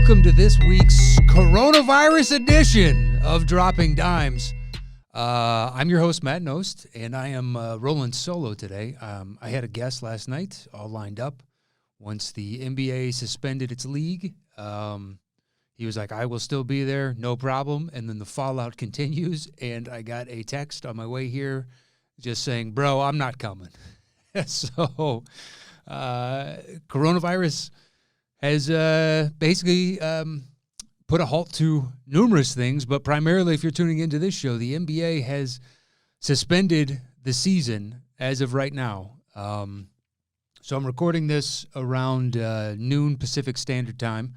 welcome to this week's coronavirus edition of Dropping Dimes. I'm your host, Matt Knost, and I am rolling solo today. I had a guest last night, all lined up. Once the NBA suspended its league, he was like, I will still be there, no problem. And then the fallout continues, and I got a text on my way here just saying, bro, I'm not coming. So coronavirus has basically put a halt to numerous things, but primarily if you're tuning into this show, the NBA has suspended the season as of right now. So I'm recording this around noon Pacific Standard Time,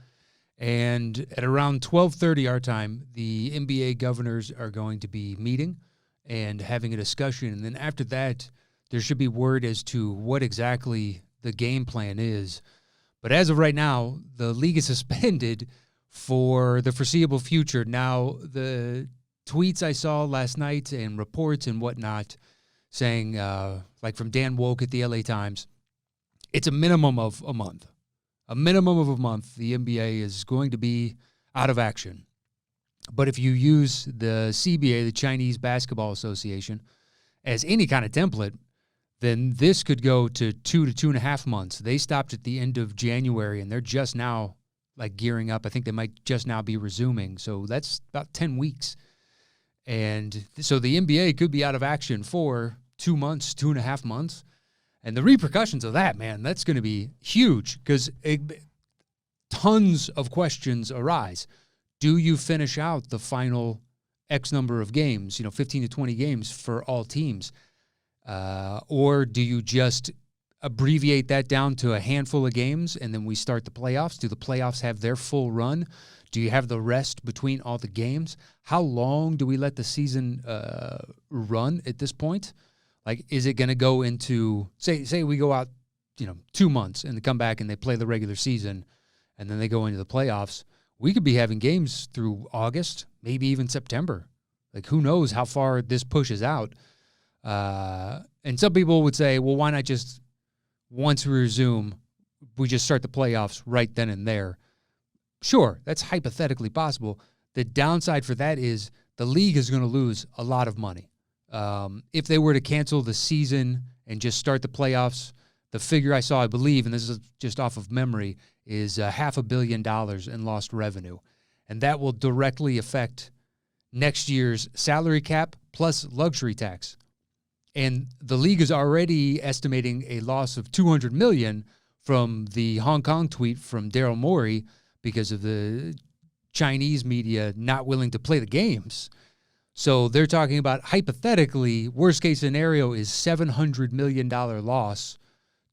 and at around 12:30 our time, the NBA governors are going to be meeting and having a discussion, and then after that, there should be word as to what exactly the game plan is. But as of right now, the league is suspended for the foreseeable future. Now, the tweets I saw last night and reports and whatnot saying, like from Dan Woke at the LA Times, it's a minimum of a month. A minimum of a month, the NBA is going to be out of action. But if you use the CBA, the Chinese Basketball Association, as any kind of template, then this could go to 2 to 2.5 months. They stopped at the end of January, and they're just now gearing up. I think they might just now be resuming. So that's about 10 weeks. And so the NBA could be out of action for 2 months, 2.5 months. And the repercussions of that, man, that's going to be huge because tons of questions arise. Do you finish out the final X number of games, 15 to 20 games for all teams? Or do you just abbreviate that down to a handful of games and then we start the playoffs? Do the playoffs have their full run? Do you have the rest between all the games? How long do we let the season run at this point? Is it going to go into, say we go out, 2 months and they come back and they play the regular season and then they go into the playoffs? We could be having games through August, maybe even September. Who knows how far this pushes out? And some people would say, well, why not just, once we resume, we just start the playoffs right then and there? Sure, that's hypothetically possible. The downside for that is the league is going to lose a lot of money. If they were to cancel the season and just start the playoffs, the figure I saw, I believe, and this is just off of memory, is $500 million in lost revenue. And that will directly affect next year's salary cap plus luxury tax. And the league is already estimating a loss of $200 million from the Hong Kong tweet from Daryl Morey because of the Chinese media not willing to play the games. So they're talking about, hypothetically, worst case scenario is $700 million loss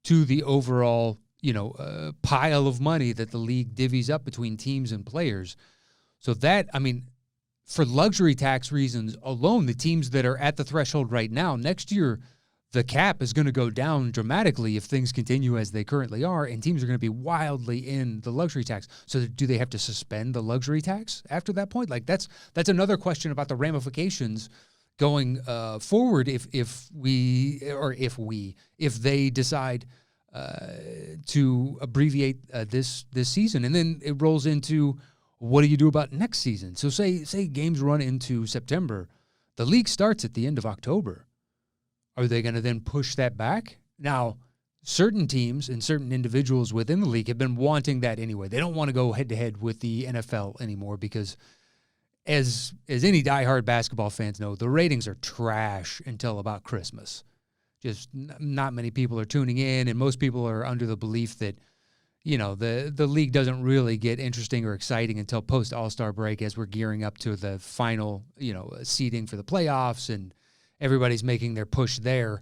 to the overall, pile of money that the league divvies up between teams and players. So that, for luxury tax reasons alone, the teams that are at the threshold right now, next year, the cap is going to go down dramatically if things continue as they currently are, and teams are going to be wildly in the luxury tax. So do they have to suspend the luxury tax after that point? That's another question about the ramifications going forward if they decide to abbreviate this season. And then it rolls into, what do you do about next season? So say games run into September. The league starts at the end of October. Are they going to then push that back? Now, certain teams and certain individuals within the league have been wanting that anyway. They don't want to go head-to-head with the NFL anymore because, as any diehard basketball fans know, the ratings are trash until about Christmas. Just not many people are tuning in, and most people are under the belief that the league doesn't really get interesting or exciting until post-All-Star break as we're gearing up to the final, seeding for the playoffs, and everybody's making their push there.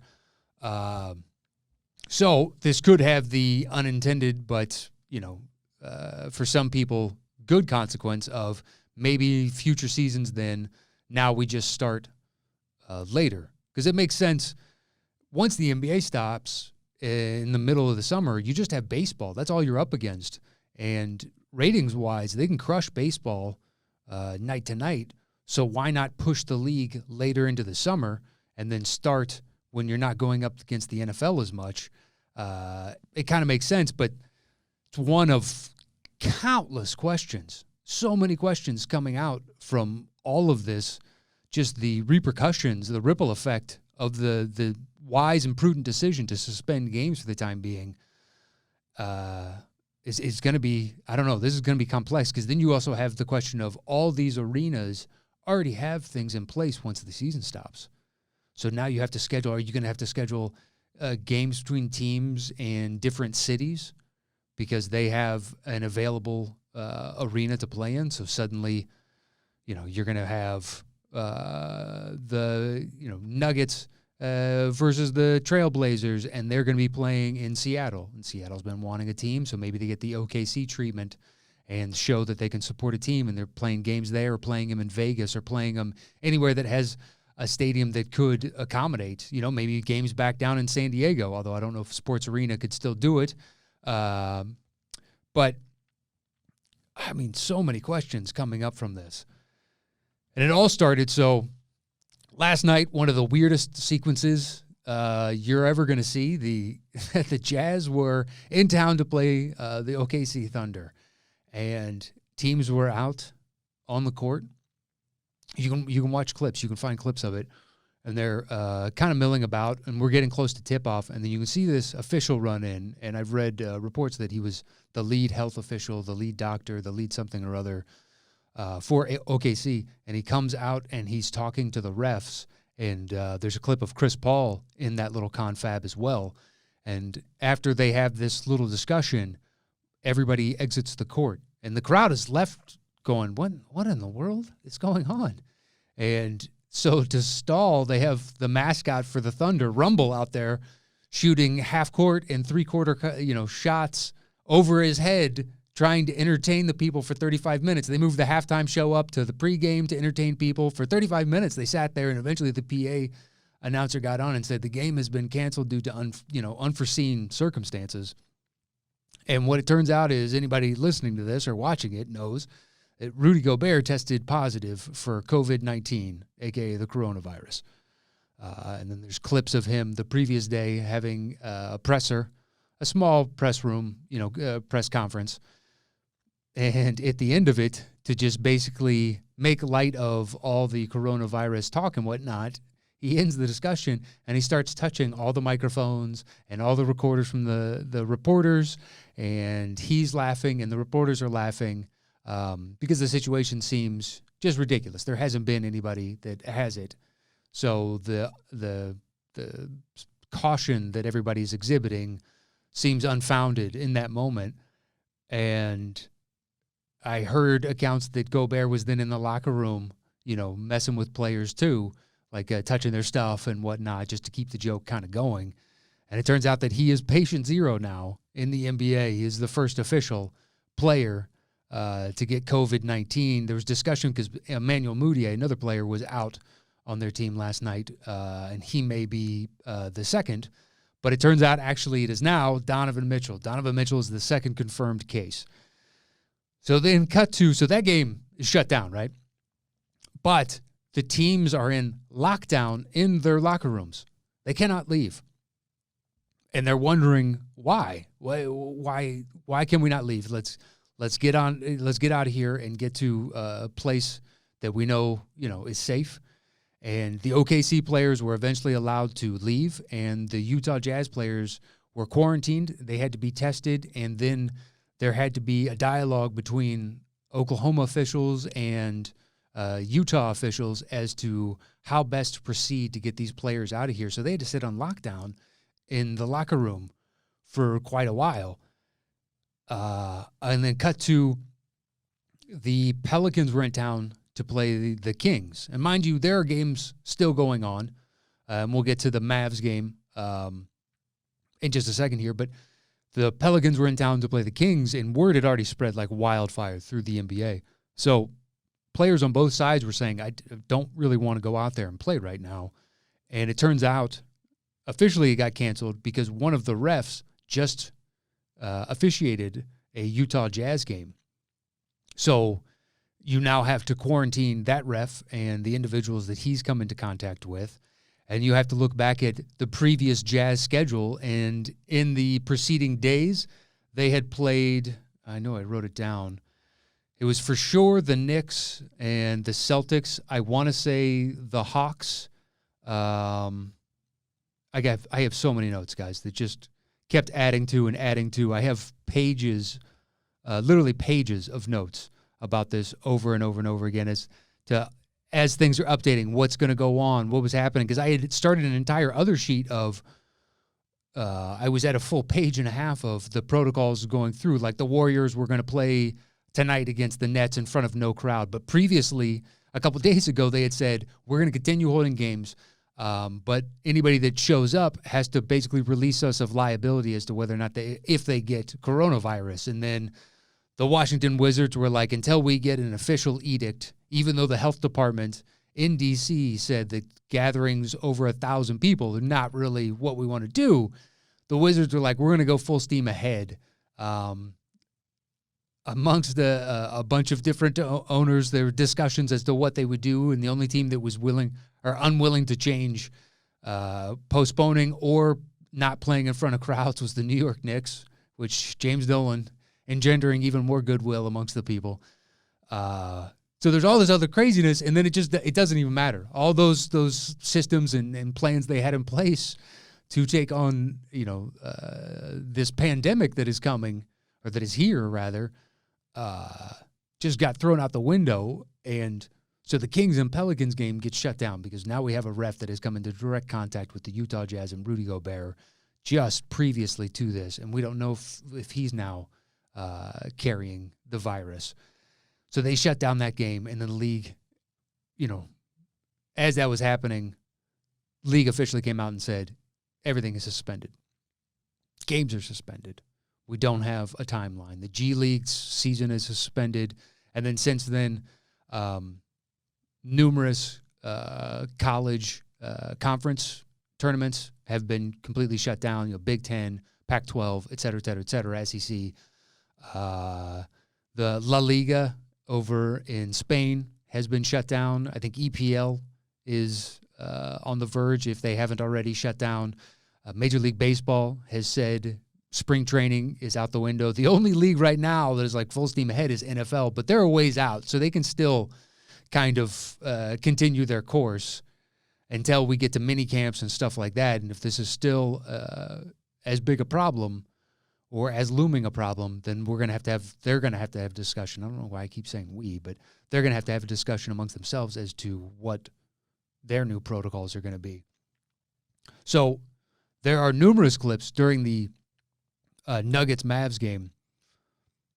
So this could have the unintended but, for some people, good consequence of maybe future seasons then, now we just start later. Because it makes sense. Once the NBA stops in the middle of the summer, you just have baseball. That's all you're up against. And ratings-wise, they can crush baseball night to night. So why not push the league later into the summer and then start when you're not going up against the NFL as much? It kind of makes sense, but it's one of countless questions, so many questions coming out from all of this, just the repercussions, the ripple effect of the wise and prudent decision to suspend games for the time being is going to be, I don't know, this is going to be complex, because then you also have the question of all these arenas already have things in place once the season stops. So now you have to schedule, are you going to have to schedule games between teams in different cities because they have an available arena to play in? So suddenly, you're going to have the Nuggets versus the Trailblazers, and they're going to be playing in Seattle. And Seattle's been wanting a team, so maybe they get the OKC treatment and show that they can support a team, and they're playing games there or playing them in Vegas or playing them anywhere that has a stadium that could accommodate, maybe games back down in San Diego, although I don't know if Sports Arena could still do it. But, I mean, so many questions coming up from this. And it all started, so last night, one of the weirdest sequences you're ever going to see, the Jazz were in town to play the OKC Thunder, and teams were out on the court. You can watch clips. You can find clips of it, and they're kind of milling about, and we're getting close to tip-off, and then you can see this official run in, and I've read reports that he was the lead health official, the lead doctor, the lead something or other for OKC, and he comes out and he's talking to the refs, and there's a clip of Chris Paul in that little confab as well, and after they have this little discussion, everybody exits the court, and the crowd is left going, what in the world is going on? And so to stall, they have the mascot for the Thunder, Rumble, out there shooting half-court and three-quarter shots over his head, trying to entertain the people for 35 minutes. They moved the halftime show up to the pregame to entertain people. For 35 minutes, they sat there, and eventually the PA announcer got on and said the game has been canceled due to unforeseen circumstances. And what it turns out is, anybody listening to this or watching it knows that Rudy Gobert tested positive for COVID-19, a.k.a. the coronavirus. And then there's clips of him the previous day having a presser, a small press room, press conference. And at the end of it, to just basically make light of all the coronavirus talk and whatnot, he ends the discussion and he starts touching all the microphones and all the recorders from the reporters, and he's laughing and the reporters are laughing because the situation seems just ridiculous. There hasn't been anybody that has it. So the caution that everybody's exhibiting seems unfounded in that moment. And I heard accounts that Gobert was then in the locker room, messing with players too, like touching their stuff and whatnot, just to keep the joke kind of going. And it turns out that he is patient zero now in the NBA. He is the first official player to get COVID-19. There was discussion because Emmanuel Mudiay, another player, was out on their team last night, and he may be the second. But it turns out actually it is now Donovan Mitchell. Donovan Mitchell is the second confirmed case. So then so that game is shut down, right? But the teams are in lockdown in their locker rooms. They cannot leave. And they're wondering why. Why can we not leave? Let's get out of here and get to a place that we know, is safe. And the OKC players were eventually allowed to leave, and the Utah Jazz players were quarantined. They had to be tested, and then there had to be a dialogue between Oklahoma officials and Utah officials as to how best to proceed to get these players out of here. So they had to sit on lockdown in the locker room for quite a while. And then cut to the Pelicans were in town to play the Kings. And mind you, there are games still going on. And we'll get to the Mavs game in just a second here. But the Pelicans were in town to play the Kings, and word had already spread like wildfire through the NBA. So players on both sides were saying, I don't really want to go out there and play right now. And it turns out, officially it got canceled because one of the refs just officiated a Utah Jazz game. So you now have to quarantine that ref and the individuals that he's come into contact with. And you have to look back at the previous Jazz schedule. And in the preceding days, they had played, I know I wrote it down. It was for sure the Knicks and the Celtics. I want to say the Hawks. I have so many notes, guys, that just kept adding to and adding to. I have pages, literally pages of notes about this over and over and over again as things are updating, what's going to go on, what was happening. Because I had started an entire other sheet of, I was at a full page and a half of the protocols going through. Like the Warriors were going to play tonight against the Nets in front of no crowd. But previously, a couple of days ago, they had said, we're going to continue holding games. But anybody that shows up has to basically release us of liability as to whether or not if they get coronavirus. And then the Washington Wizards were like, until we get an official edict, even though the health department in D.C. said that gatherings over 1,000 people are not really what we want to do, the Wizards were like, we're going to go full steam ahead. Amongst a bunch of different owners, there were discussions as to what they would do, and the only team that was willing or unwilling to change, postponing or not playing in front of crowds was the New York Knicks, which James Dolan engendering even more goodwill amongst the people. So there's all this other craziness, and then it doesn't even matter. All those systems and plans they had in place to take on this pandemic that is coming, or that is here rather, just got thrown out the window. And so the Kings and Pelicans game gets shut down because now we have a ref that has come into direct contact with the Utah Jazz and Rudy Gobert just previously to this, and we don't know if he's now carrying the virus. So they shut down that game, and then the league, as that was happening, league officially came out and said, everything is suspended. Games are suspended. We don't have a timeline. The G League's season is suspended, and then since then, numerous college conference tournaments have been completely shut down. Big Ten, Pac-12, et cetera, SEC. The La Liga over in Spain has been shut down. I think EPL is on the verge, if they haven't already shut down. Major League Baseball has said spring training is out the window. The only league right now that is like full steam ahead is NFL, but they're a ways out, so they can still kind of continue their course until we get to mini camps and stuff like that. And if this is still as big a problem or as looming a problem, then they're going to have to have discussion. I don't know why I keep saying we, but they're going to have a discussion amongst themselves as to what their new protocols are going to be. So there are numerous clips during the Nuggets-Mavs game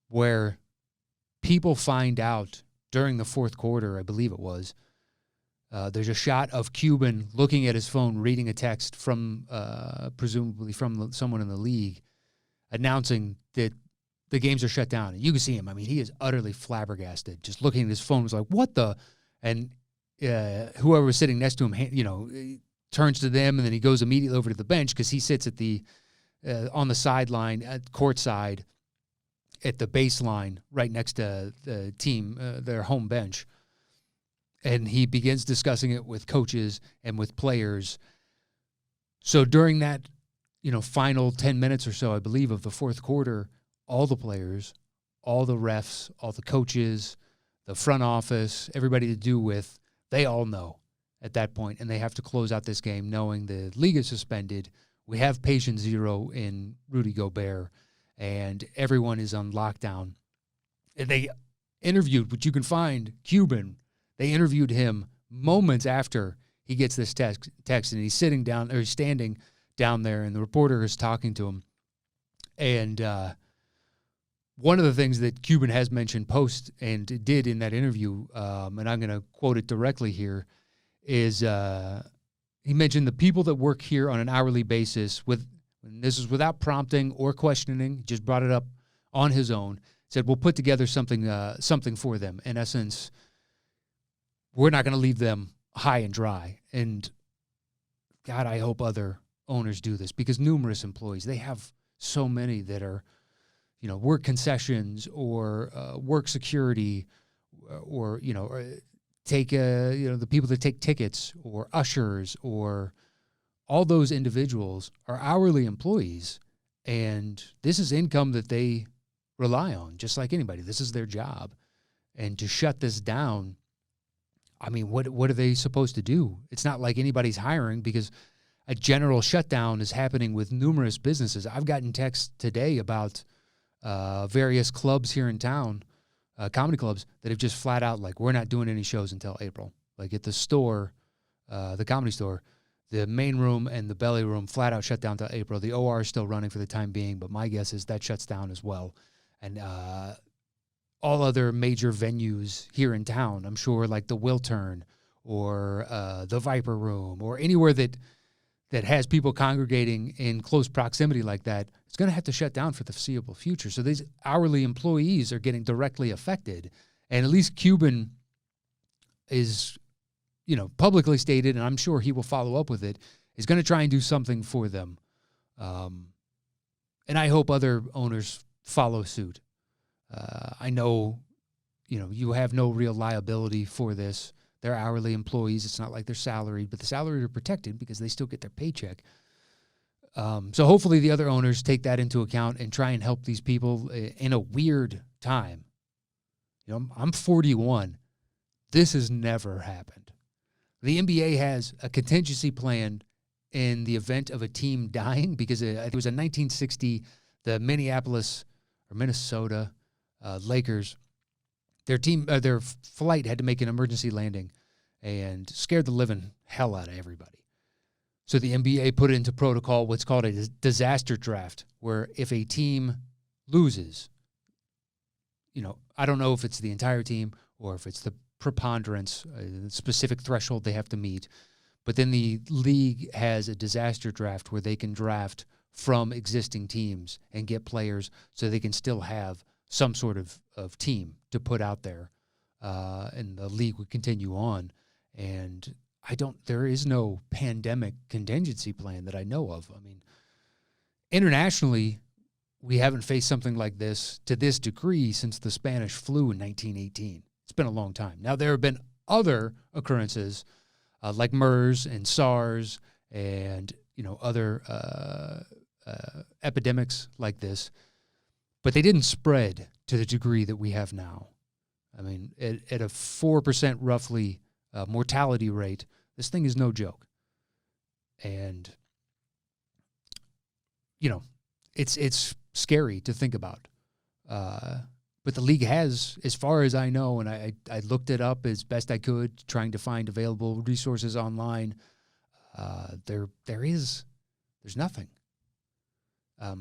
where people find out during the fourth quarter, I believe it was, there's a shot of Cuban looking at his phone, reading a text from presumably from someone in the league, announcing that the games are shut down. And you can see him. I mean, he is utterly flabbergasted. Just looking at his phone, was like, what the? And whoever was sitting next to him, turns to them, and then he goes immediately over to the bench because he sits at the on the sideline at courtside at the baseline right next to the team, their home bench. And he begins discussing it with coaches and with players. So during that, final 10 minutes or so, I believe, of the fourth quarter, all the players, all the refs, all the coaches, the front office, everybody to do with, they all know at that point, and they have to close out this game knowing the league is suspended. We have patient zero in Rudy Gobert, and everyone is on lockdown. And they interviewed, which you can find, Cuban. They interviewed him moments after he gets this text, and he's standing down there, and the reporter is talking to him. And one of the things that Cuban has mentioned post and did in that interview, and I'm going to quote it directly here, is he mentioned the people that work here on an hourly basis, this is without prompting or questioning, just brought it up on his own, said, we'll put together something for them. In essence, we're not going to leave them high and dry. And God, I hope other owners do this, because numerous employees, they have so many that are, work concessions or work security or take the people that take tickets or ushers, or all those individuals are hourly employees, and this is income that they rely on, just like anybody. This is their job. And to shut this down, I mean, what are they supposed to do? It's not like anybody's hiring, because a general shutdown is happening with numerous businesses. I've gotten texts today about various clubs here in town, comedy clubs, that have just flat out, like, we're not doing any shows until April. Like at the store, the Comedy Store, the main room and the belly room flat out shut down till April. The OR is still running for the time being, but my guess is that shuts down as well. And all other major venues here in town, I'm sure, like the Wiltern or the Viper Room or anywhere that has people congregating in close proximity like that, it's going to have to shut down for the foreseeable future. So these hourly employees are getting directly affected. And at least Cuban is, publicly stated, and I'm sure he will follow up with it, is going to try and do something for them. And I hope other owners follow suit. I know, you have no real liability for this. They're hourly employees. It's not like they're salaried, but the salaried are protected because they still get their paycheck. So hopefully the other owners take that into account and try and help these people in a weird time. I'm 41. This has never happened. The NBA has a contingency plan in the event of a team dying, because it was in 1960, the Minnesota Lakers, their flight had to make an emergency landing and scared the living hell out of everybody. So the NBA put into protocol what's called a disaster draft, where if a team loses, I don't know if it's the entire team or if it's the preponderance, the specific threshold they have to meet, but then the league has a disaster draft where they can draft from existing teams and get players so they can still have some sort of team to put out there, and the league would continue on. And there is no pandemic contingency plan that I know of. I mean, internationally, we haven't faced something like this to this degree since the Spanish flu in 1918. It's been a long time. Now, there have been other occurrences like MERS and SARS and, other epidemics like this, but they didn't spread to the degree that we have now. I mean, at a 4% roughly mortality rate, this thing is no joke. And, it's scary to think about. But the league has, as far as I know, and I looked it up as best I could, trying to find available resources online, there's nothing.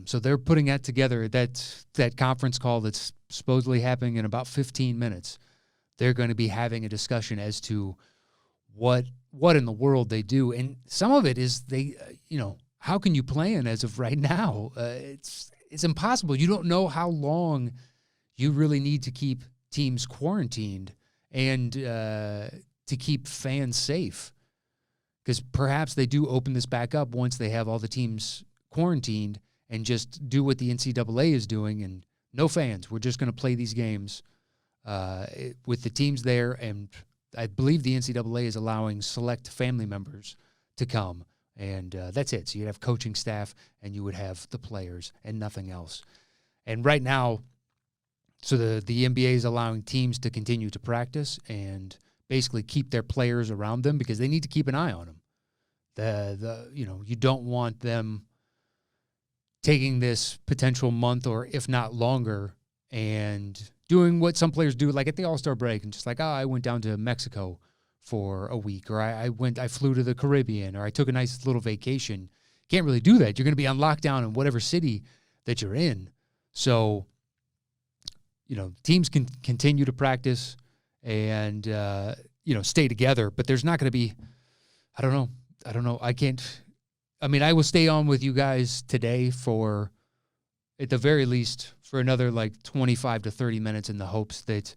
So they're putting that together, that conference call that's supposedly happening in about 15 minutes. They're going to be having a discussion as to what in the world they do. And some of it is how can you plan as of right now? It's impossible. You don't know how long you really need to keep teams quarantined and to keep fans safe. Because perhaps they do open this back up once they have all the teams quarantined and just do what the NCAA is doing, and no fans. We're just going to play these games with the teams there, and I believe the NCAA is allowing select family members to come, and that's it. So you'd have coaching staff, and you would have the players, and nothing else. And right now, so the NBA is allowing teams to continue to practice and basically keep their players around them because they need to keep an eye on them. You don't want them taking this potential month or if not longer and doing what some players do, like at the All-Star break, and just like, I went down to Mexico for a week, or I flew to the Caribbean, or I took a nice little vacation. Can't really do that. You're going to be on lockdown in whatever city that you're in. So, teams can continue to practice and, stay together, but there's not going to be, I don't know. I will stay on with you guys today for, at the very least, for another 25 to 30 minutes in the hopes that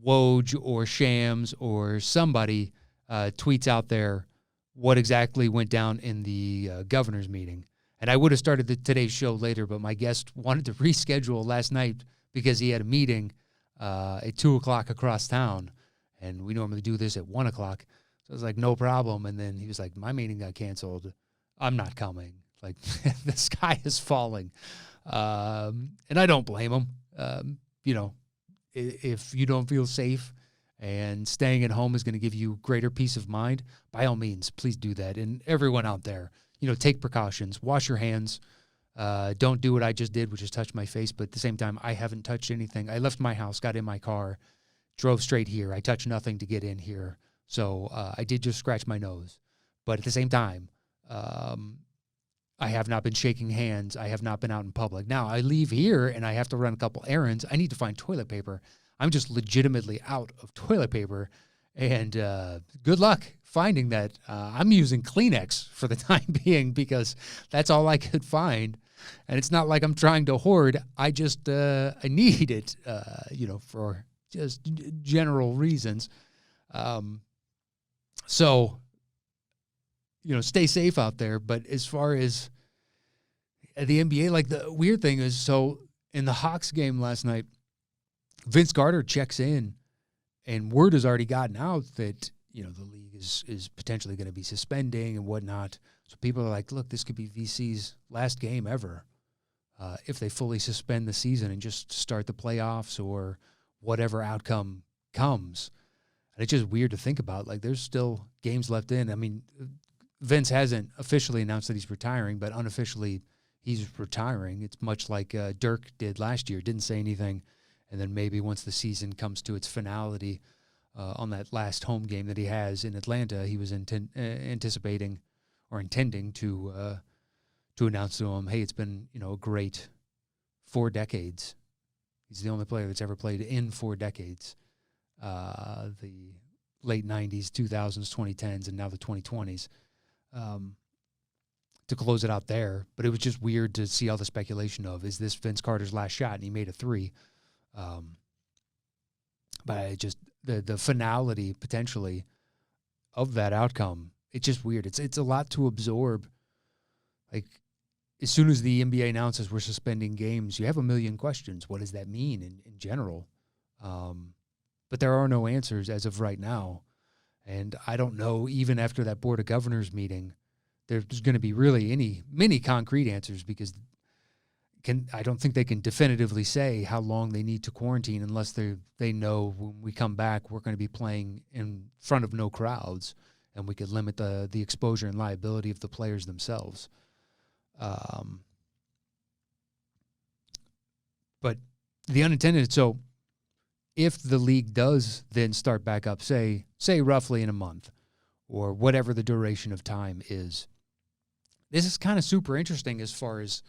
Woj or Shams or somebody tweets out there what exactly went down in the governor's meeting. And I would have started today's show later, but my guest wanted to reschedule last night because he had a meeting at 2 o'clock across town, and we normally do this at 1 o'clock. So I was like, no problem. And then he was like, my meeting got canceled. I'm not coming. The sky is falling. And I don't blame him. You know, if you don't feel safe and staying at home is going to give you greater peace of mind, by all means, please do that. And everyone out there, you know, take precautions, wash your hands. Don't do what I just did, which is touch my face. But at the same time, I haven't touched anything. I left my house, got in my car, drove straight here. I touched nothing to get in here. So I did just scratch my nose. But at the same time, I have not been shaking hands. I have not been out in public. Now, I leave here and I have to run a couple errands. I need to find toilet paper. I'm just legitimately out of toilet paper. And good luck finding that. I'm using Kleenex for the time being because that's all I could find. And it's not like I'm trying to hoard. I just I need it, you know, for just general reasons. So, you know, stay safe out there. But as far as the NBA, like the weird thing is, so in the Hawks game last night, Vince Carter checks in, and word has already gotten out that, you know, the league is potentially going to be suspending and whatnot. So people are like, look, this could be VC's last game ever if they fully suspend the season and just start the playoffs or whatever outcome comes. And it's just weird to think about. Like, there's still games left in. I mean, Vince hasn't officially announced that he's retiring, but unofficially he's retiring. It's much like Dirk did last year. Didn't say anything. And then maybe once the season comes to its finality on that last home game that he has in Atlanta, he was anticipating or intending to announce to him, hey, it's been, you know, a great 4 decades. He's the only player that's ever played in 4 decades. The late 90s, 2000s, 2010s, and now the 2020s. To close it out there. But it was just weird to see all the speculation of, is this Vince Carter's last shot? And he made a 3. But I just the finality potentially of that outcome, it's just weird. It's a lot to absorb. Like, as soon as the NBA announces we're suspending games, you have a million questions. What does that mean in general? But there are no answers as of right now. And I don't know, even after that Board of Governors meeting, there's going to be really many concrete answers, because I don't think they can definitively say how long they need to quarantine unless they know when we come back we're going to be playing in front of no crowds, and we could limit the exposure and liability of the players themselves. But the unintended, so if the league does then start back up, say roughly in a month or whatever the duration of time is, this is kind of super interesting as far as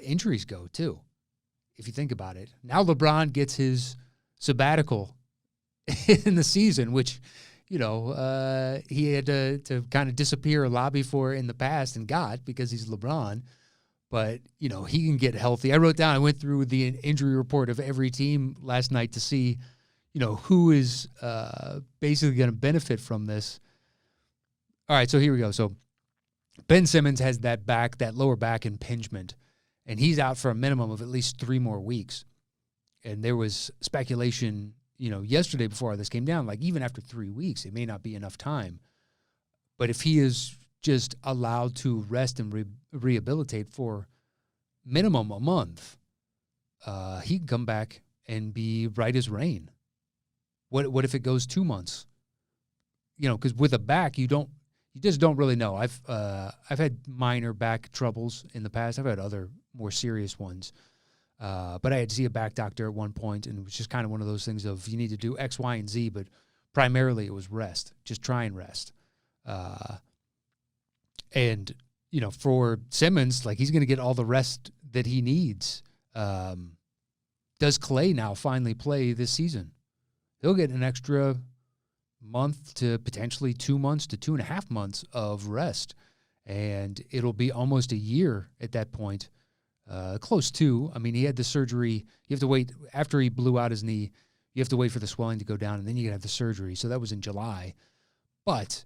injuries go, too, if you think about it. Now LeBron gets his sabbatical in the season, which, you know, he had to kind of disappear a lot before in the past and got, because he's LeBron. But, you know, he can get healthy. I went through the injury report of every team last night to see, you know, who is basically going to benefit from this. All right, so here we go. So Ben Simmons has that lower back impingement, and he's out for a minimum of at least 3 more weeks. And there was speculation, you know, yesterday before this came down, like even after 3 weeks, it may not be enough time. But if he is just allowed to rest and rehabilitate for minimum a month, he can come back and be right as rain. What if it goes 2 months? You know, because with a back, you just don't really know. I've had minor back troubles in the past. I've had other more serious ones. But I had to see a back doctor at one point, and it was just kind of one of those things of, you need to do X, Y, and Z, but primarily it was rest. Just try and rest. And, you know, for Simmons, like, he's going to get all the rest that he needs. Does Clay now finally play this season? He'll get an extra month to potentially 2 months to 2.5 months of rest. And it'll be almost a year at that point. Close to. I mean, he had the surgery. You have to wait. After he blew out his knee, you have to wait for the swelling to go down, and then you can have the surgery. So that was in July. But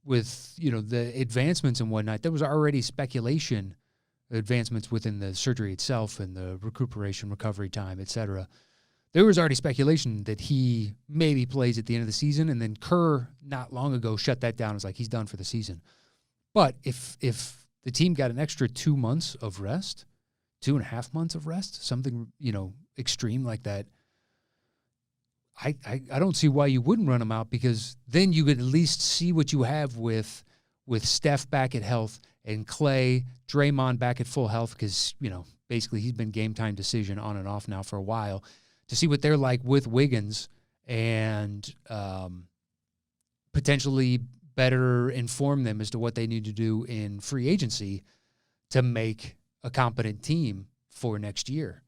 with, you know, the advancements and whatnot, there was already speculation, advancements within the surgery itself and the recuperation, recovery time, etc. There was already speculation that he maybe plays at the end of the season, and then Kerr not long ago shut that down. It was like, he's done for the season. But if the team got an extra 2 months of rest, 2.5 months of rest, something, extreme like that. I don't see why you wouldn't run him out, because then you could at least see what you have with Steph back at health and Clay, Draymond back at full health, because, basically he's been game time decision on and off now for a while, to see what they're like with Wiggins and potentially better inform them as to what they need to do in free agency to make a competent team for next year.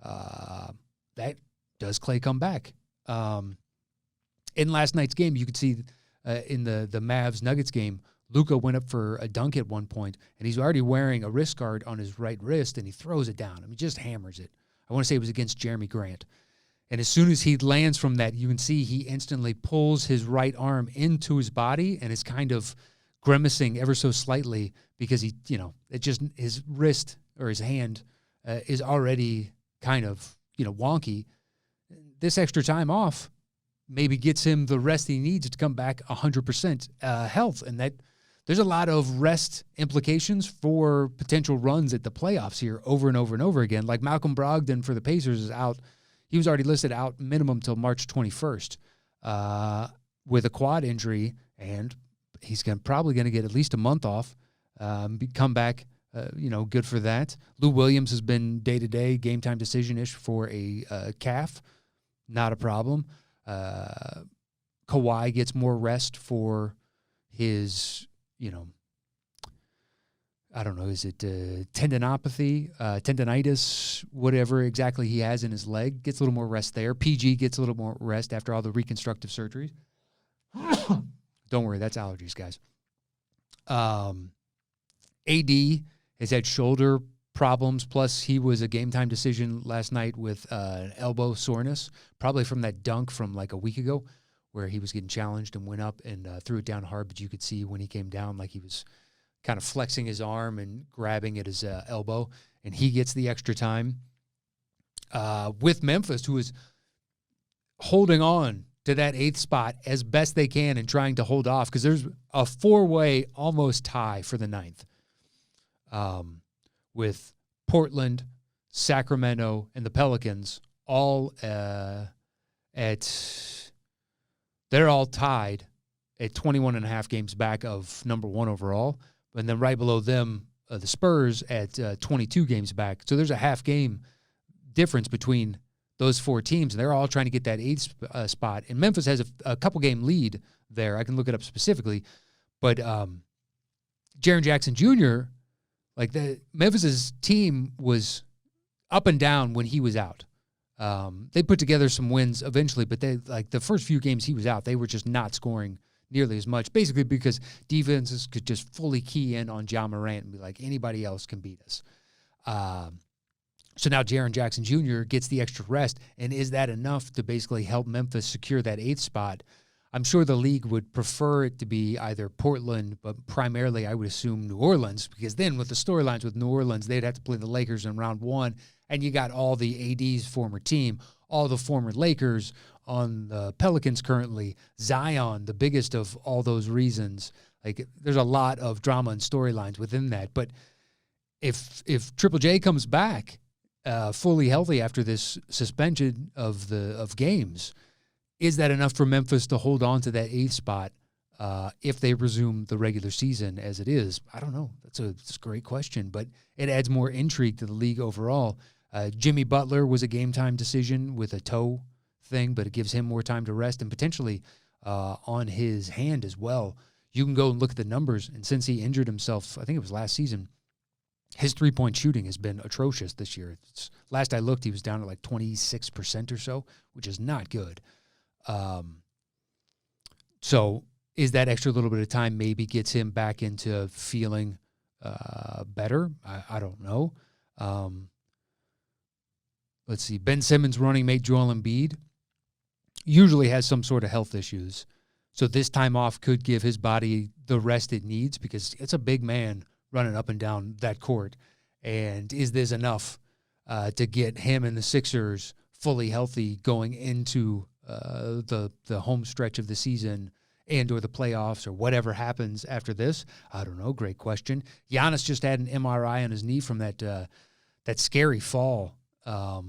That does Clay come back? In last night's game, you could see in the Mavs-Nuggets game, Luka went up for a dunk at one point, and he's already wearing a wrist guard on his right wrist, and he throws it down. I mean, just hammers it. I want to say it was against Jeremy Grant. And as soon as he lands from that, you can see he instantly pulls his right arm into his body and is kind of grimacing ever so slightly because his wrist or his hand is already kind of, wonky. This extra time off maybe gets him the rest he needs to come back 100% health. And that there's a lot of rest implications for potential runs at the playoffs here over and over and over again. Like Malcolm Brogdon for the Pacers is out. He was already listed out minimum till March 21st with a quad injury, and he's probably going to get at least a month off, come back, good for that. Lou Williams has been day-to-day, game-time decision-ish for a calf. Not a problem. Kawhi gets more rest for his, I don't know, is it tendonitis, whatever exactly he has in his leg, gets a little more rest there. PG gets a little more rest after all the reconstructive surgeries. Don't worry, that's allergies, guys. AD has had shoulder problems, plus he was a game-time decision last night with elbow soreness, probably from that dunk from like a week ago where he was getting challenged and went up and threw it down hard, but you could see when he came down like he was kind of flexing his arm and grabbing at his elbow, and he gets the extra time. With Memphis, who is holding on to that 8th spot as best they can and trying to hold off, because there's a 4-way almost tie for the 9th with Portland, Sacramento, and the Pelicans all they're all tied at 21.5 games back of number 1 overall. And then right below them, the Spurs at 22 games back. So there's a half game difference between those 4 teams, and they're all trying to get that 8th spot. And Memphis has a couple-game lead there. I can look it up specifically. But Jaren Jackson Jr., Memphis's team was up and down when he was out. They put together some wins eventually, but the first few games he was out, they were just not scoring nearly as much, basically because defenses could just fully key in on Ja Morant and be like, anybody else can beat us. So now Jaren Jackson Jr. gets the extra rest, and is that enough to basically help Memphis secure that 8th spot? I'm sure the league would prefer it to be either Portland, but primarily I would assume New Orleans, because then with the storylines with New Orleans, they'd have to play the Lakers in round 1, and you got all the AD's former team, all the former Lakers on the Pelicans currently, Zion, the biggest of all those reasons. There's a lot of drama and storylines within that. But if Triple J comes back fully healthy after this suspension of games, is that enough for Memphis to hold on to that 8th spot if they resume the regular season as it is? I don't know. That's a great question, but it adds more intrigue to the league overall. Jimmy Butler was a game-time decision with a toe thing, but it gives him more time to rest and potentially on his hand as well. You can go and look at the numbers, and since he injured himself, I think it was last season, his three-point shooting has been atrocious this year. Last I looked, he was down to 26% or so, which is not good. So is that extra little bit of time maybe gets him back into feeling better? I don't know. Let's see. Ben Simmons' running mate Joel Embiid usually has some sort of health issues. So this time off could give his body the rest it needs, because it's a big man running up and down that court. And is this enough to get him and the Sixers fully healthy going into the home stretch of the season and or the playoffs or whatever happens after this? I don't know. Great question. Giannis just had an MRI on his knee from that that scary fall.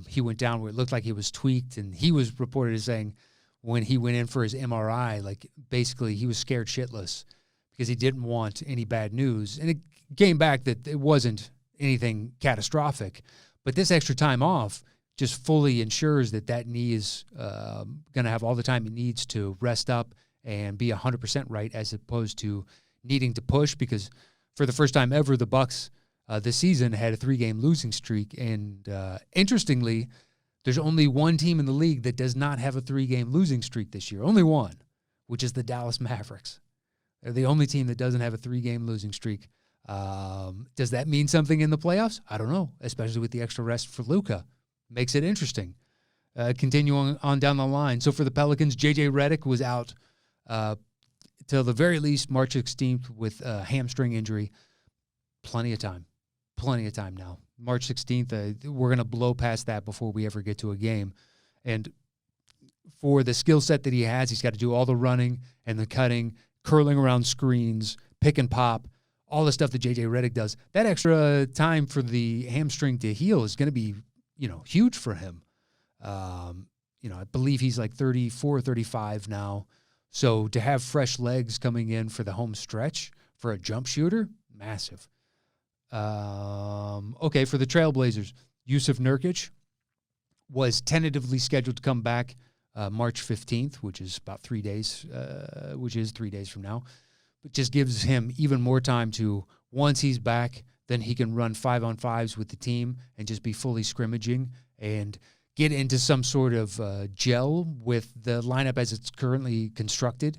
He went down where it looked like he was tweaked, and he was reported as saying when he went in for his MRI, like basically he was scared shitless because he didn't want any bad news. And it came back that it wasn't anything catastrophic, but this extra time off just fully ensures that that knee is going to have all the time it needs to rest up and be 100% right, as opposed to needing to push, because for the first time ever, the Bucks this season had a 3-game losing streak. And interestingly, there's only one team in the league that does not have a 3-game losing streak this year. Only one, which is the Dallas Mavericks. They're the only team that doesn't have a 3-game losing streak. Does that mean something in the playoffs? I don't know, especially with the extra rest for Luka. Makes it interesting. Continuing on down the line. So for the Pelicans, J.J. Redick was out till the very least March 16th with a hamstring injury. Plenty of time now. March 16th, we're going to blow past that before we ever get to a game. And for the skill set that he has, he's got to do all the running and the cutting, curling around screens, pick and pop, all the stuff that J.J. Redick does. That extra time for the hamstring to heal is going to be, huge for him. I believe he's like 34, 35 now. So to have fresh legs coming in for the home stretch for a jump shooter, massive. Okay, for the Trailblazers, Yusuf Nurkic was tentatively scheduled to come back March 15th, which is about 3 days, which is 3 days from now. But just gives him even more time to, once he's back, then he can run 5-on-5s with the team and just be fully scrimmaging and get into some sort of gel with the lineup as it's currently constructed.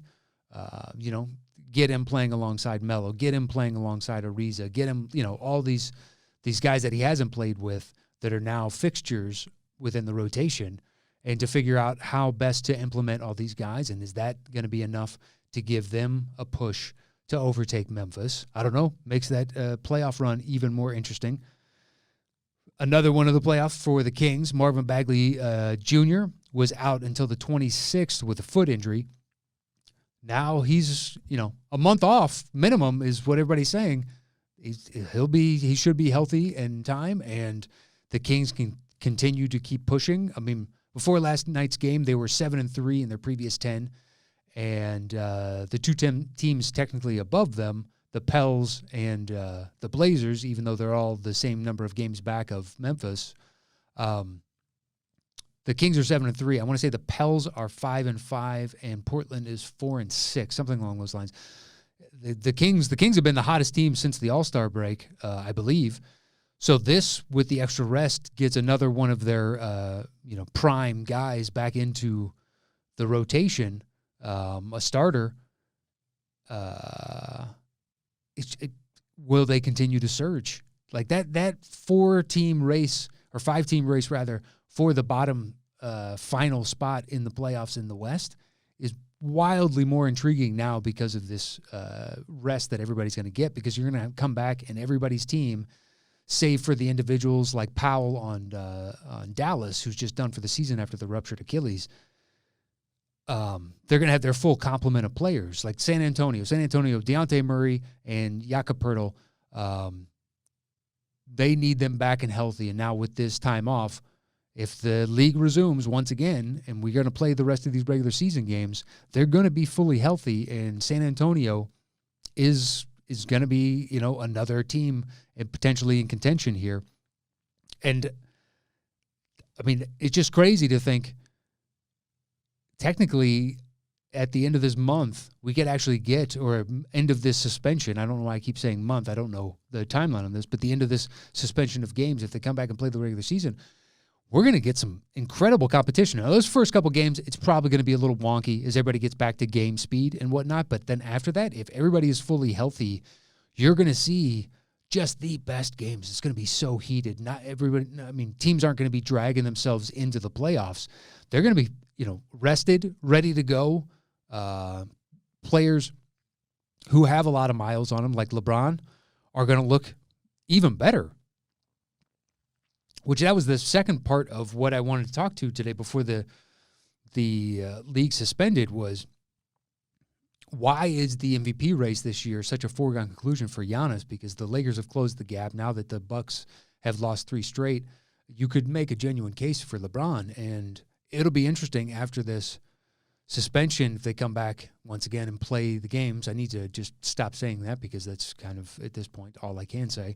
Get him playing alongside Melo, get him playing alongside Ariza, get him, all these guys that he hasn't played with that are now fixtures within the rotation, and to figure out how best to implement all these guys. And is that going to be enough to give them a push to overtake Memphis? I don't know. Makes that playoff run even more interesting. Another one of the playoffs for the Kings, Marvin Bagley Jr., was out until the 26th with a foot injury. Now he's, a month off minimum is what everybody's saying. He should be healthy in time, and the Kings can continue to keep pushing. I mean, before last night's game, they were 7-3 in their previous 10, and the two teams technically above them, the Pels and the Blazers, even though they're all the same number of games back of Memphis, the Kings are 7-3. I want to say the Pels are 5-5, and Portland is 4-6, something along those lines. The Kings have been the hottest team since the All-Star break, I believe. So this, with the extra rest, gets another one of their prime guys back into the rotation, a starter. Will they continue to surge like that? That 4-team race, or 5-team race rather, for the bottom final spot in the playoffs in the West is wildly more intriguing now because of this rest that everybody's going to get, because you're going to come back and everybody's team, save for the individuals like Powell on Dallas, who's just done for the season after the ruptured Achilles, they're going to have their full complement of players. Like San Antonio, Dejounte Murray and Jakob Poeltl, they need them back and healthy. And now with this time off, if the league resumes once again and we're going to play the rest of these regular season games, they're going to be fully healthy, and San Antonio is going to be, another team and potentially in contention here. And I mean, it's just crazy to think technically at the end of this month, we could actually get, or end of this suspension. I don't know why I keep saying month. I don't know the timeline on this, but the end of this suspension of games, if they come back and play the regular season, we're going to get some incredible competition. Now, those first couple games, it's probably going to be a little wonky as everybody gets back to game speed and whatnot. But then after that, if everybody is fully healthy, you're going to see just the best games. It's going to be so heated. Not everybody, teams aren't going to be dragging themselves into the playoffs. They're going to be, rested, ready to go. Players who have a lot of miles on them, like LeBron, are going to look even better. Which that was the second part of what I wanted to talk to today before the league suspended, was why is the MVP race this year such a foregone conclusion for Giannis? Because the Lakers have closed the gap now that the Bucks have lost 3 straight, you could make a genuine case for LeBron. And it'll be interesting after this suspension if they come back once again and play the games. I need to just stop saying that because that's kind of, at this point, all I can say.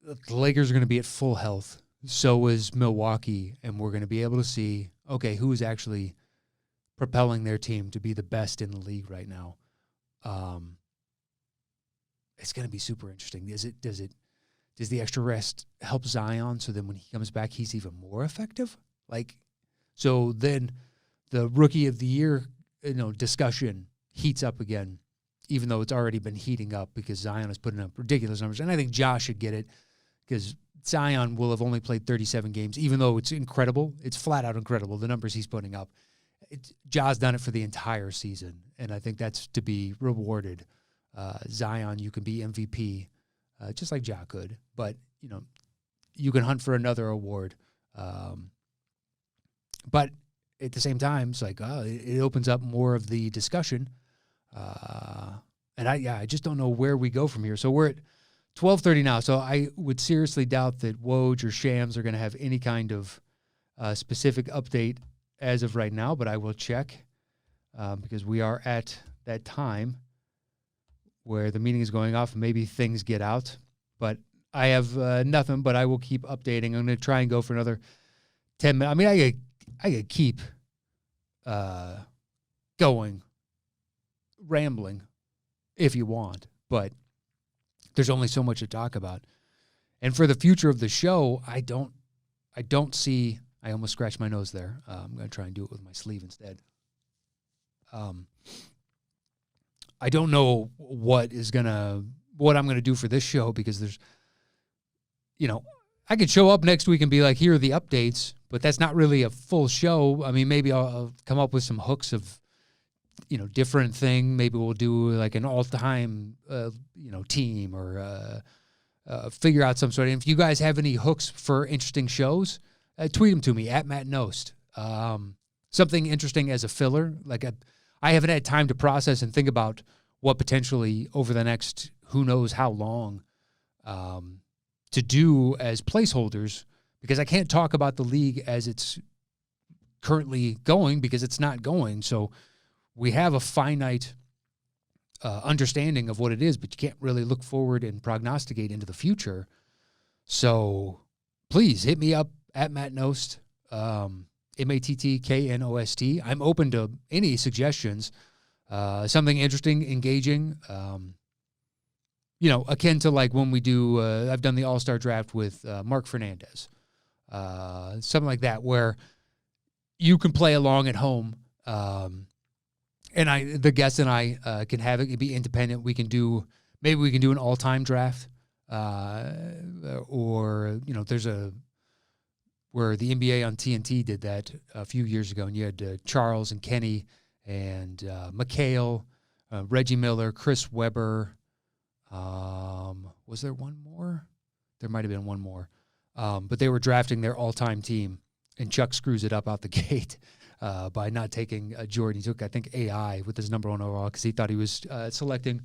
The Lakers are going to be at full health. So is Milwaukee, and we're going to be able to see, okay, who is actually propelling their team to be the best in the league right now. It's going to be super interesting. Does the extra rest help Zion so then when he comes back, he's even more effective? So then the rookie of the year, discussion heats up again, even though it's already been heating up because Zion is putting up ridiculous numbers. And I think Josh should get it because Zion will have only played 37 games, even though it's incredible. It's flat out incredible, the numbers he's putting up. Ja's done it for the entire season, and I think that's to be rewarded. Zion, you can be MVP, just like Ja could, but, you can hunt for another award. But at the same time, it's like, it opens up more of the discussion. And I just don't know where we go from here. So we're at 12:30 now, so I would seriously doubt that Woj or Shams are going to have any kind of specific update as of right now, but I will check because we are at that time where the meeting is going off and maybe things get out. But I have nothing, but I will keep updating. I'm going to try and go for another 10 minutes. I mean, I could keep going, rambling if you want, but there's only so much to talk about. And for the future of the show, I don't see, I almost scratched my nose there. I'm going to try and do it with my sleeve instead. I don't know what I'm going to do for this show because there's, I could show up next week and be like, here are the updates, but that's not really a full show. I mean, maybe I'll come up with some hooks of, different thing. Maybe we'll do like an all-time, team or figure out some sort of, if you guys have any hooks for interesting shows, tweet them to me at Matt Knost. Something interesting as a filler. I haven't had time to process and think about what potentially over the next who knows how long to do as placeholders, because I can't talk about the league as it's currently going because it's not going. So we have a finite understanding of what it is, but you can't really look forward and prognosticate into the future. So please hit me up at Matt Knost, MattKnost. I'm open to any suggestions. Something interesting, engaging, akin to like when we do, I've done the All-Star draft with Mark Fernandez. Something like that where you can play along at home. And the guests and I can have it be independent. Maybe we can do an all-time draft, or there's where the NBA on TNT did that a few years ago, and you had Charles and Kenny and McHale, Reggie Miller, Chris Webber. Was there one more? There might have been one more, but they were drafting their all-time team, and Chuck screws it up out the gate. By not taking Jordan. He took, I think, AI with his number 1 overall because he thought he was selecting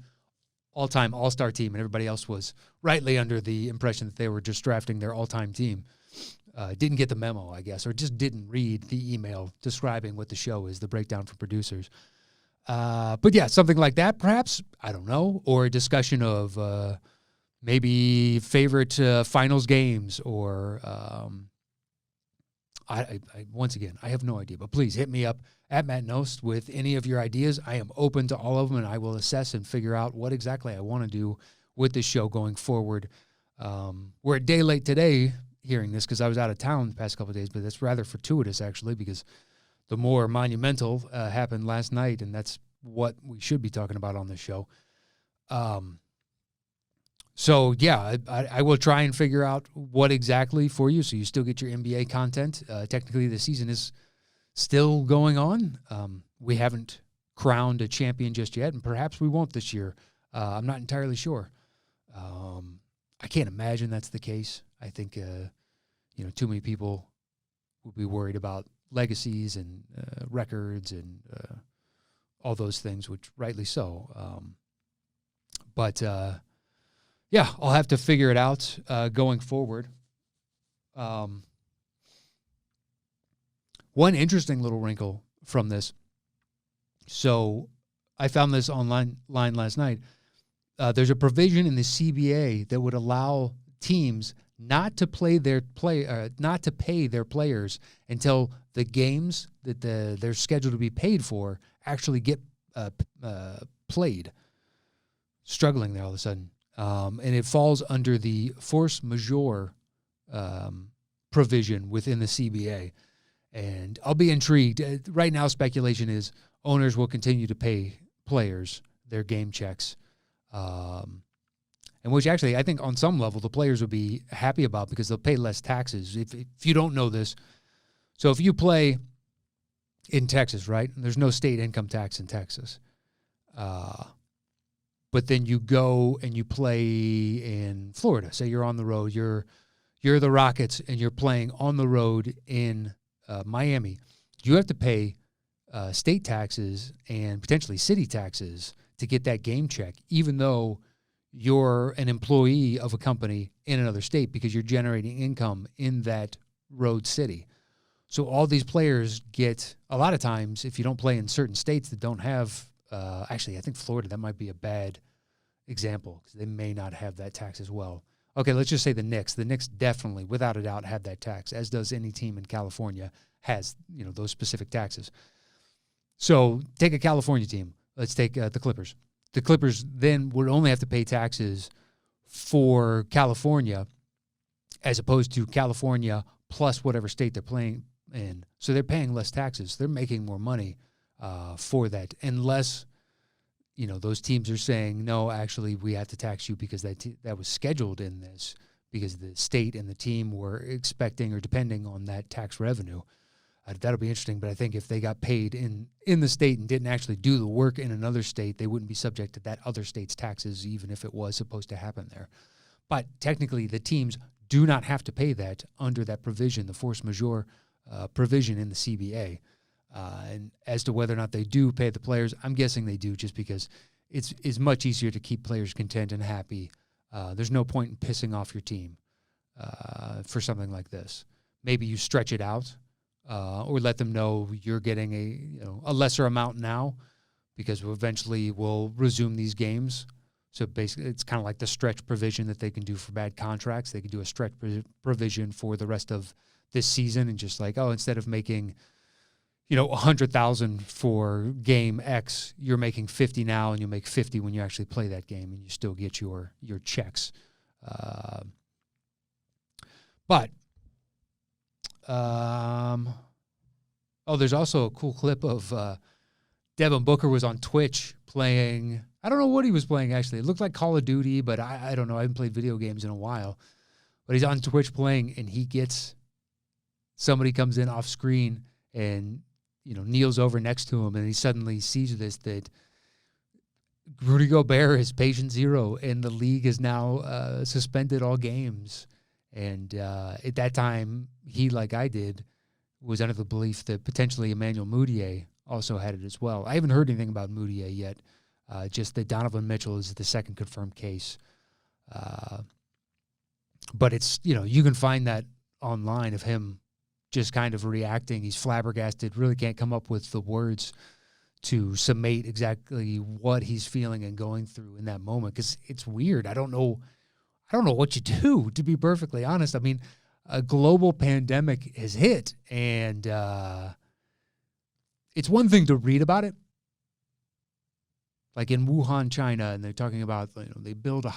all-time all-star team, and everybody else was rightly under the impression that they were just drafting their all-time team. Didn't get the memo, I guess, or just didn't read the email describing what the show is, the breakdown for producers. But yeah, something like that, perhaps, I don't know, or a discussion of maybe favorite finals games or I once again, I have no idea, but please hit me up at Matt Knost with any of your ideas. I am open to all of them, and I will assess and figure out what exactly I want to do with this show going forward. We're a day late today hearing this because I was out of town the past couple of days, but that's rather fortuitous, actually, because the more monumental happened last night, and that's what we should be talking about on this show. So, yeah, I will try and figure out what exactly for you so you still get your NBA content. Technically, the season is still going on. We haven't crowned a champion just yet, and perhaps we won't this year. I'm not entirely sure. I can't imagine that's the case. I think, too many people will be worried about legacies and records and all those things, which rightly so. But yeah, I'll have to figure it out going forward. One interesting little wrinkle from this. So I found this online last night. There's a provision in the CBA that would allow teams not to pay their players until the games that they're scheduled to be paid for actually get played. Struggling there all of a sudden. And it falls under the force majeure provision within the CBA. And I'll be intrigued. Right now, speculation is owners will continue to pay players their game checks. And which actually, I think on some level, the players will be happy about because they'll pay less taxes. If you don't know this, so if you play in Texas, right, there's no state income tax in Texas. But then you go and you play in Florida. Say you're on the road. You're the Rockets and you're playing on the road in Miami. You have to pay state taxes and potentially city taxes to get that game check, even though you're an employee of a company in another state because you're generating income in that road city. So all these players get, a lot of times, if you don't play in certain states that don't have, actually, I think Florida, that might be a bad example because they may not have that tax as well. Okay, let's just say the Knicks. The Knicks definitely, without a doubt, have that tax, as does any team in California has, those specific taxes. So take a California team. Let's take the Clippers. The Clippers then would only have to pay taxes for California as opposed to California plus whatever state they're playing in. So they're paying less taxes. They're making more money for that, unless those teams are saying, no, actually, we have to tax you because that was scheduled in this because the state and the team were expecting or depending on that tax revenue. That'll be interesting, but I think if they got paid in the state and didn't actually do the work in another state, they wouldn't be subject to that other state's taxes, even if it was supposed to happen there. But technically, the teams do not have to pay that under that provision, the force majeure provision in the CBA. And as to whether or not they do pay the players, I'm guessing they do just because it's much easier to keep players content and happy. There's no point in pissing off your team for something like this. Maybe you stretch it out. Or let them know you're getting a lesser amount now because eventually we'll resume these games. So basically it's kind of like the stretch provision that they can do for bad contracts. They can do a stretch provision for the rest of this season and just like, instead of making, $100,000 for game X, you're making 50 now and you'll make 50 when you actually play that game and you still get your checks. But there's also a cool clip of Devin Booker was on Twitch playing. I don't know what he was playing, actually. It looked like Call of Duty, but I don't know. I haven't played video games in a while. But he's on Twitch playing, and somebody comes in off screen and, kneels over next to him, and he suddenly sees that Rudy Gobert is patient zero, and the league has now suspended all games. And at that time, he, like I did, was under the belief that potentially Emmanuel Mudiay also had it as well. I haven't heard anything about Mudiay yet, just that Donovan Mitchell is the second confirmed case. But it's, you can find that online of him just kind of reacting. He's flabbergasted, really can't come up with the words to summate exactly what he's feeling and going through in that moment because it's weird. I don't know what you do, to be perfectly honest. I mean, a global pandemic has hit, and it's one thing to read about it, like in Wuhan, China, and they're talking about they build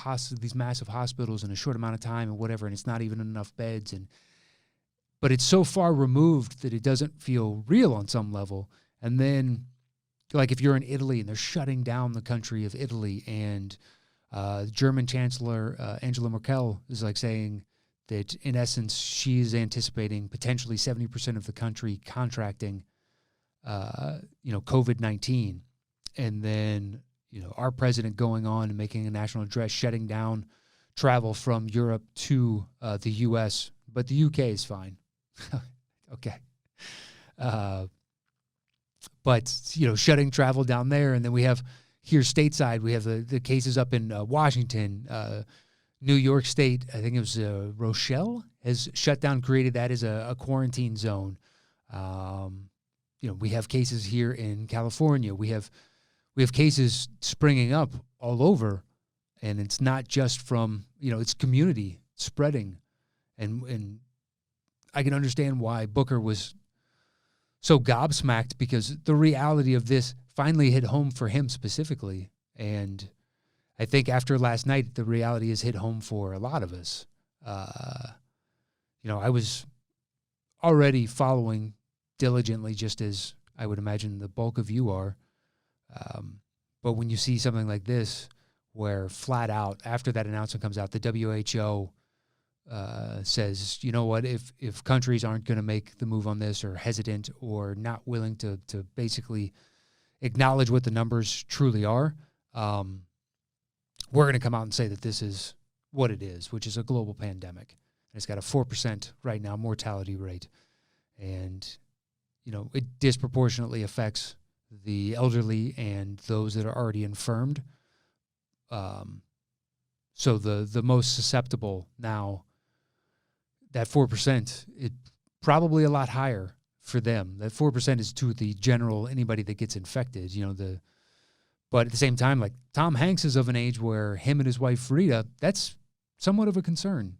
these massive hospitals in a short amount of time and whatever, and it's not even enough beds, but it's so far removed that it doesn't feel real on some level. And then, like if you're in Italy and they're shutting down the country of Italy, and German Chancellor Angela Merkel is like saying that in essence she's anticipating potentially 70% of the country contracting, COVID-19, and then our president going on and making a national address shutting down travel from Europe to the U.S., but the UK is fine. Okay, but shutting travel down there, and then we have. Here stateside, we have the cases up in Washington, New York State, I think it was Rochelle, has shut down, created that as a quarantine zone. We have cases here in California. We have cases springing up all over, and it's not just from, it's community spreading. And I can understand why Booker was so gobsmacked, because the reality of this finally hit home for him specifically. And I think after last night, the reality has hit home for a lot of us. I was already following diligently, just as I would imagine the bulk of you are. But when you see something like this, where flat out, after that announcement comes out, the WHO says, you know what, if countries aren't going to make the move on this, or hesitant, or not willing to basically acknowledge what the numbers truly are, we're going to come out and say that this is what it is, which is a global pandemic. And it's got a 4% right now mortality rate. And, it disproportionately affects the elderly and those that are already infirmed. So the most susceptible now, that 4%, it probably a lot higher for them. That 4% is to the general, anybody that gets infected, but at the same time, like Tom Hanks is of an age where him and his wife Frida, that's somewhat of a concern.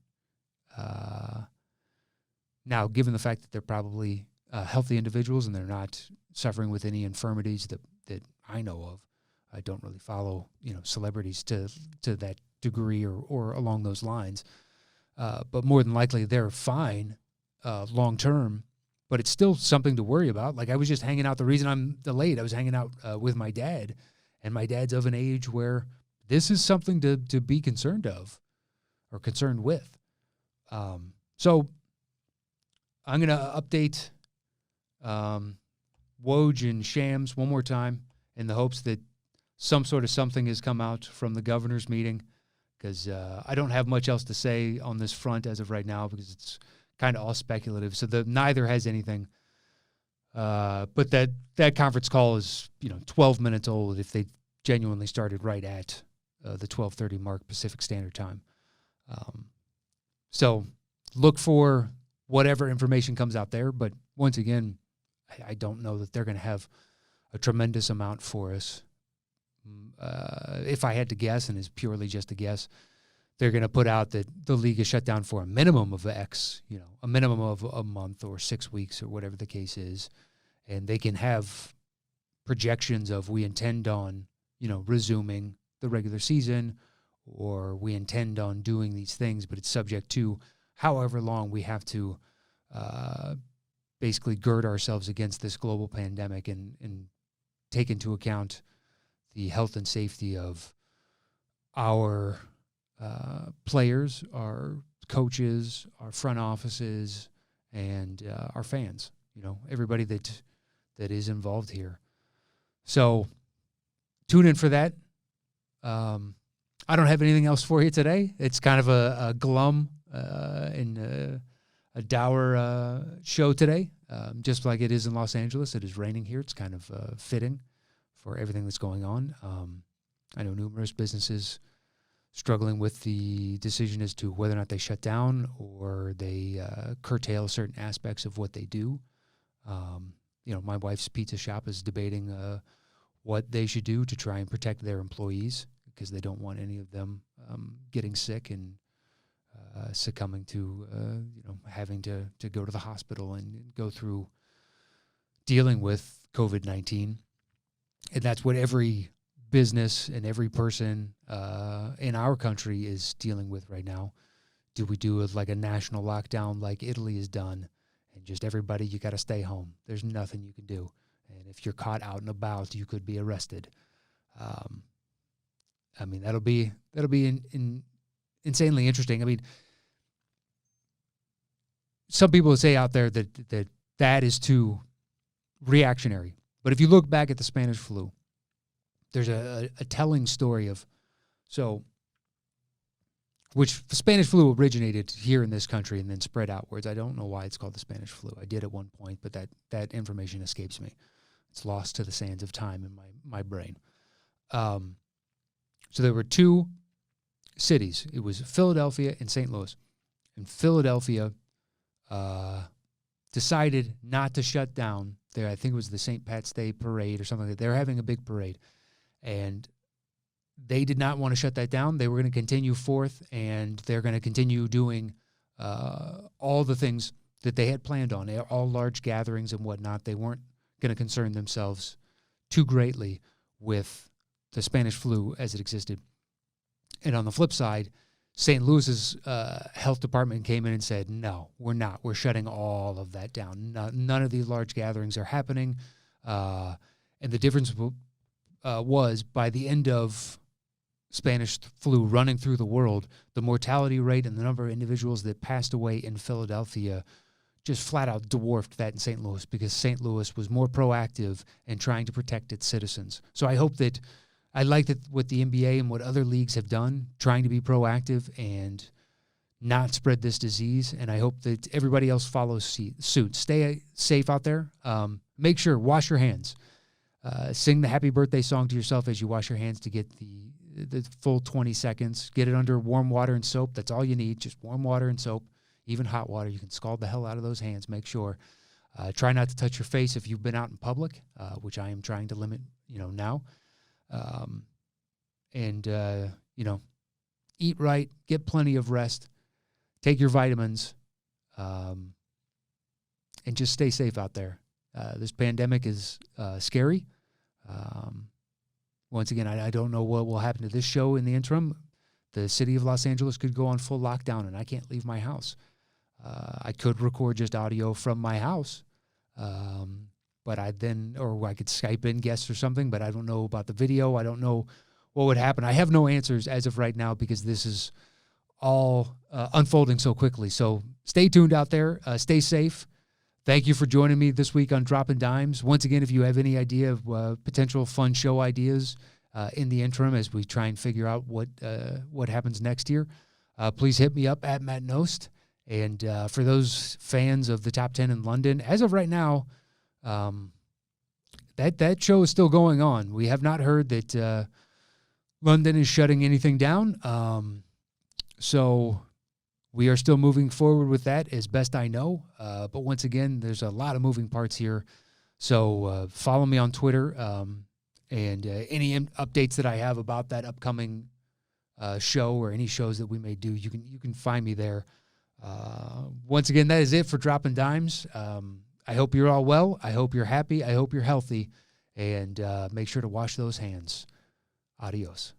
Now, given the fact that they're probably healthy individuals and they're not suffering with any infirmities that I know of, I don't really follow, celebrities to that degree or along those lines. But more than likely, they're fine long term. But it's still something to worry about. Like, I was just hanging out. The reason I'm delayed, I was hanging out with my dad, and my dad's of an age where this is something to be concerned of or concerned with. So I'm going to update Woj and Shams one more time in the hopes that some sort of something has come out from the governor's meeting, because I don't have much else to say on this front as of right now, because it's kind of all speculative. So neither has anything. But that conference call is 12 minutes old if they genuinely started right at the 12:30 mark Pacific Standard Time. So look for whatever information comes out there. But once again, I don't know that they're going to have a tremendous amount for us. If I had to guess, and it's purely just a guess, they're going to put out that the league is shut down for a minimum of X, a minimum of a month or 6 weeks or whatever the case is. And they can have projections of, we intend on, resuming the regular season, or we intend on doing these things, but it's subject to however long we have to basically gird ourselves against this global pandemic and take into account the health and safety of our players, our coaches, our front offices, and our fans, everybody that is involved here. So tune in for that. I don't have anything else for you today. It's kind of a glum and a dour show today, just like it is in Los Angeles. It is raining here. It's kind of fitting for everything that's going on. I know numerous businesses struggling with the decision as to whether or not they shut down or they curtail certain aspects of what they do. My wife's pizza shop is debating what they should do to try and protect their employees, because they don't want any of them getting sick and succumbing to, having to go to the hospital and go through dealing with COVID-19. And that's what every business and every person in our country is dealing with right now. Do we do like a national lockdown like Italy has done, and just everybody, you got to stay home? There's nothing you can do. And if you're caught out and about, you could be arrested. That'll be insanely interesting. I mean, some people would say out there that is too reactionary. But if you look back at the Spanish flu, there's a telling story of, which the Spanish flu originated here in this country and then spread outwards. I don't know why it's called the Spanish flu. I did at one point, but that information escapes me. It's lost to the sands of time in my brain. So there were two cities. It was Philadelphia and St. Louis. And Philadelphia decided not to shut down there. I think it was the St. Pat's Day parade or something like that. They were having a big parade. And they did not want to shut that down. They were going to continue forth, and they're going to continue doing all the things that they had planned on, all large gatherings and whatnot. They weren't going to concern themselves too greatly with the Spanish flu as it existed. And on the flip side, St. Louis's health department came in and said, no, we're not. We're shutting all of that down. None of these large gatherings are happening. And the difference was by the end of Spanish flu running through the world, the mortality rate and the number of individuals that passed away in Philadelphia just flat out dwarfed that in St. Louis, because St. Louis was more proactive in trying to protect its citizens. So I hope that I like that what the NBA and what other leagues have done, trying to be proactive and not spread this disease. And I hope that everybody else follows suit. Stay safe out there. Make sure, wash your hands. Sing the happy birthday song to yourself as you wash your hands to get the full 20 seconds. Get it under warm water and soap. That's all you need, just warm water and soap, even hot water. You can scald the hell out of those hands. Make sure. Try not to touch your face if you've been out in public, which I am trying to limit, now. Eat right, get plenty of rest, take your vitamins, and just stay safe out there. This pandemic is scary. Once again, I don't know what will happen to this show in the interim. The city of Los Angeles could go on full lockdown, and I can't leave my house. I could record just audio from my house, but I could Skype in guests or something, but I don't know about the video. I don't know what would happen. I have no answers as of right now because this is all unfolding so quickly. So stay tuned out there. Stay safe. Thank you for joining me this week on Dropping Dimes. Once again, if you have any idea of potential fun show ideas in the interim as we try and figure out what happens next year, please hit me up at Matt Knost. And for those fans of the Top 10 in London, as of right now, that show is still going on. We have not heard that London is shutting anything down. So we are still moving forward with that as best I know. But once again, there's a lot of moving parts here. So follow me on Twitter, and any updates that I have about that upcoming show or any shows that we may do, you can find me there. Once again, that is it for Dropping Dimes. I hope you're all well. I hope you're happy. I hope you're healthy. And make sure to wash those hands. Adios.